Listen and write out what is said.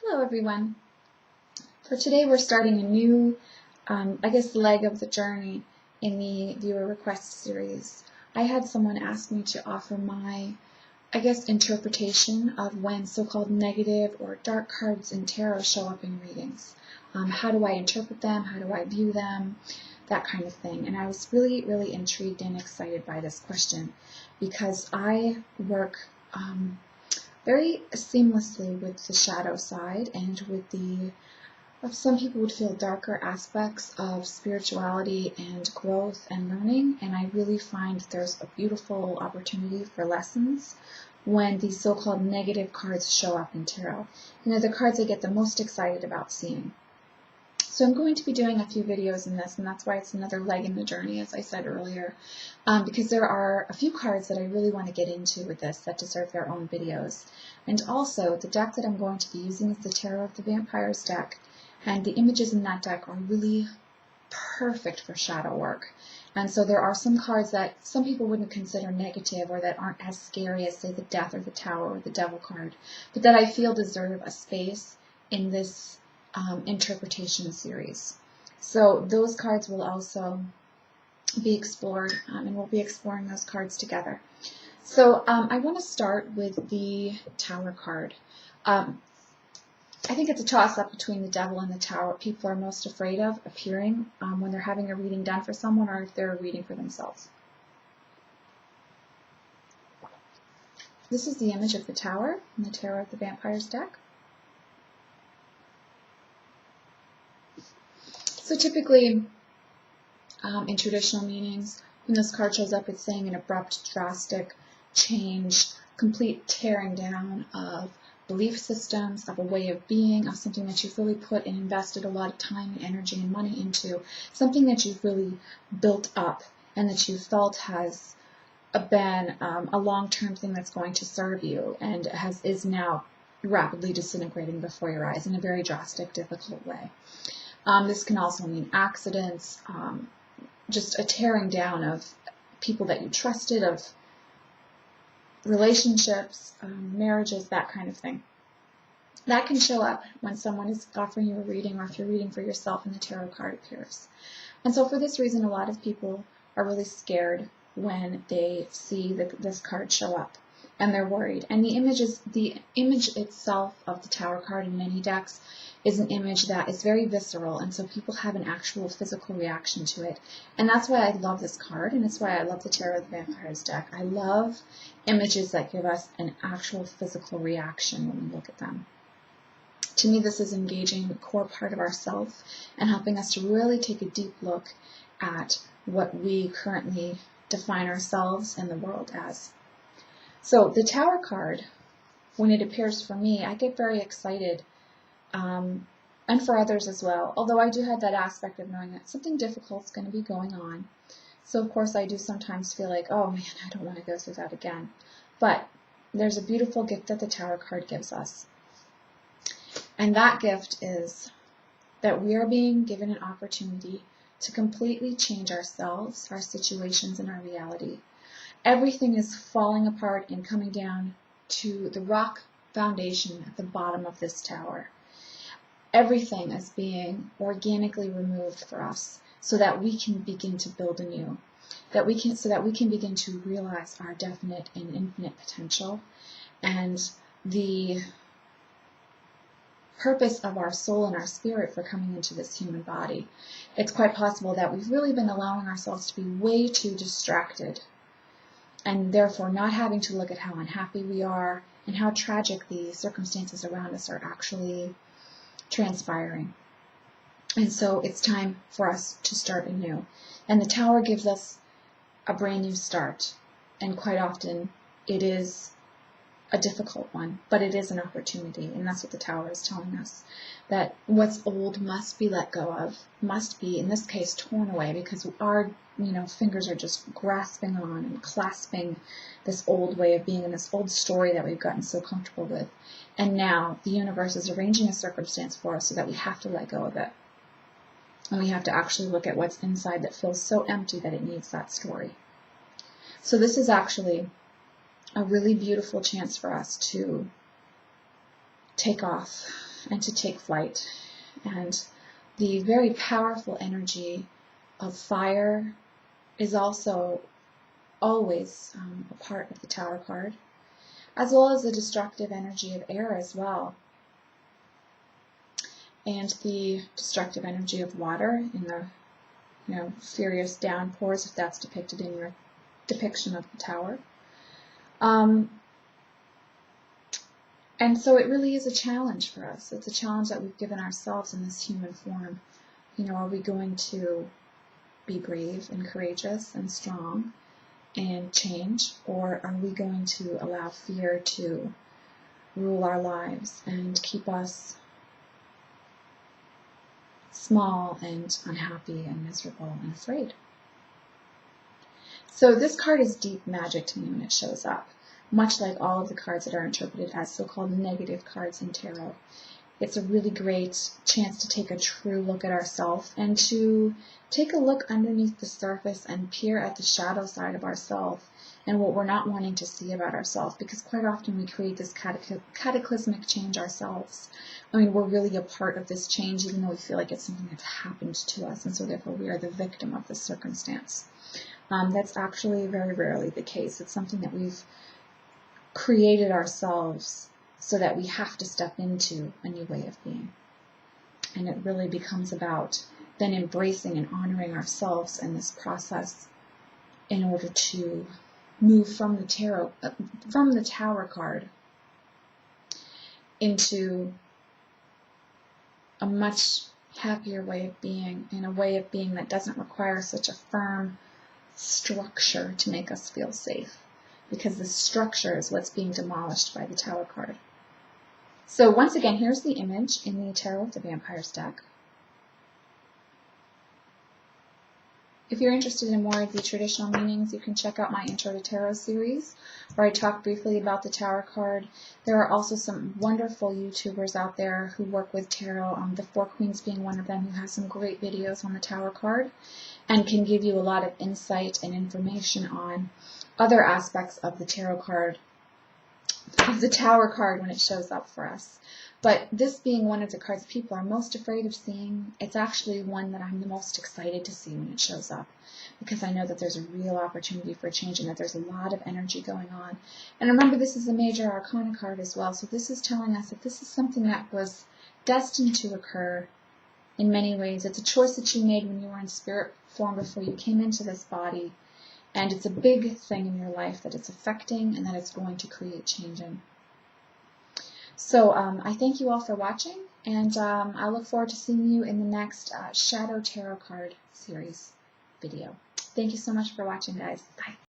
Hello everyone. For today we're starting a new, leg of the journey in the viewer request series. I had someone ask me to offer my, interpretation of when so-called negative or dark cards in tarot show up in readings. How do I interpret them? How do I view them? That kind of thing. And I was really, really intrigued and excited by this question because I work very seamlessly with the shadow side and with the, some people would feel darker aspects of spirituality and growth and learning, and I really find there's a beautiful opportunity for lessons when these so-called negative cards show up in tarot. And they're the cards I get the most excited about seeing. So I'm going to be doing a few videos in this, and that's why it's another leg in the journey, as I said earlier, because there are a few cards that I really want to get into with this that deserve their own videos. And also, the deck that I'm going to be using is the Tarot of the Vampires deck, and the images in that deck are really perfect for shadow work. And so there are some cards that some people wouldn't consider negative or that aren't as scary as, say, the Death or the Tower or the Devil card, but that I feel deserve a space in this interpretation series. So those cards will also be explored, and we'll be exploring those cards together. So I want to start with the Tower card. I think it's a toss-up between the Devil and the Tower. People are most afraid of appearing when they're having a reading done for someone or if they're reading for themselves. This is the image of the Tower in the Tarot of the Vampires deck. So typically, in traditional meanings, when this card shows up, it's saying an abrupt, drastic change, complete tearing down of belief systems, of a way of being, of something that you've really put and invested a lot of time and energy and money into, something that you've really built up and that you felt has been a long-term thing that's going to serve you and is now rapidly disintegrating before your eyes in a very drastic, difficult way. This can also mean accidents, just a tearing down of people that you trusted, of relationships, marriages, that kind of thing. That can show up when someone is offering you a reading or if you're reading for yourself and the tarot card appears. And so for this reason, a lot of people are really scared when they see this card show up. And they're worried. And the image itself of the Tower card in many decks is an image that is very visceral, and so people have an actual physical reaction to it. And that's why I love this card, and that's why I love the Tarot of the Vampires deck. I love images that give us an actual physical reaction when we look at them. To me, this is engaging the core part of ourself and helping us to really take a deep look at what we currently define ourselves and the world as. So the Tower card, when it appears for me, I get very excited, and for others as well, although I do have that aspect of knowing that something difficult is going to be going on. So of course I do sometimes feel like, oh man, I don't want to go through that again. But there's a beautiful gift that the Tower card gives us. And that gift is that we are being given an opportunity to completely change ourselves, our situations, and our reality. Everything is falling apart and coming down to the rock foundation at the bottom of this tower. Everything is being organically removed for us so that we can begin to build anew, so that we can begin to realize our definite and infinite potential and the purpose of our soul and our spirit for coming into this human body. It's quite possible that we've really been allowing ourselves to be way too distracted, and therefore not having to look at how unhappy we are and how tragic the circumstances around us are actually transpiring. And so it's time for us to start anew. And the Tower gives us a brand new start. And quite often it is a difficult one, but it is an opportunity. And that's what the Tower is telling us. That what's old must be let go of, must be, in this case, torn away, because our fingers are just grasping on and clasping this old way of being and this old story that we've gotten so comfortable with. And now the universe is arranging a circumstance for us so that we have to let go of it. And we have to actually look at what's inside that feels so empty that it needs that story. So this is actually a really beautiful chance for us to take off and to take flight. And the very powerful energy of fire is also always a part of the Tower card, as well as the destructive energy of air as well, and the destructive energy of water in the furious downpours, if that's depicted in your depiction of the Tower. And so it really is a challenge for us. It's a challenge that we've given ourselves in this human form. Are we going to be brave and courageous and strong and change, or are we going to allow fear to rule our lives and keep us small and unhappy and miserable and afraid? So this card is deep magic to me when it shows up, much like all of the cards that are interpreted as so-called negative cards in tarot. It's a really great chance to take a true look at ourselves and to take a look underneath the surface and peer at the shadow side of ourselves and what we're not wanting to see about ourselves, because quite often we create this cataclysmic change ourselves. We're really a part of this change, even though we feel like it's something that's happened to us, and so therefore we are the victim of this circumstance. That's actually very rarely the case. It's something that we've created ourselves so that we have to step into a new way of being. And it really becomes about then embracing and honoring ourselves in this process in order to move from the Tower card into a much happier way of being, in a way of being that doesn't require such a firm structure to make us feel safe, because the structure is what's being demolished by the Tower card. So once again, here's the image in the Tarot of the Vampires deck. If you're interested in more of the traditional meanings, you can check out my Intro to Tarot series, where I talk briefly about the Tower card. There are also some wonderful YouTubers out there who work with tarot, the Four Queens being one of them, who has some great videos on the Tower card and can give you a lot of insight and information on other aspects of the tarot card, of the Tower card when it shows up for us. But this being one of the cards people are most afraid of seeing, it's actually one that I'm the most excited to see when it shows up, because I know that there's a real opportunity for change and that there's a lot of energy going on. And remember, this is a major arcana card as well, so this is telling us that this is something that was destined to occur in many ways. It's a choice that you made when you were in spirit form before you came into this body, and it's a big thing in your life that it's affecting and that it's going to create change in. So I thank you all for watching, and I look forward to seeing you in the next Shadow Tarot card series video. Thank you so much for watching, guys. Bye.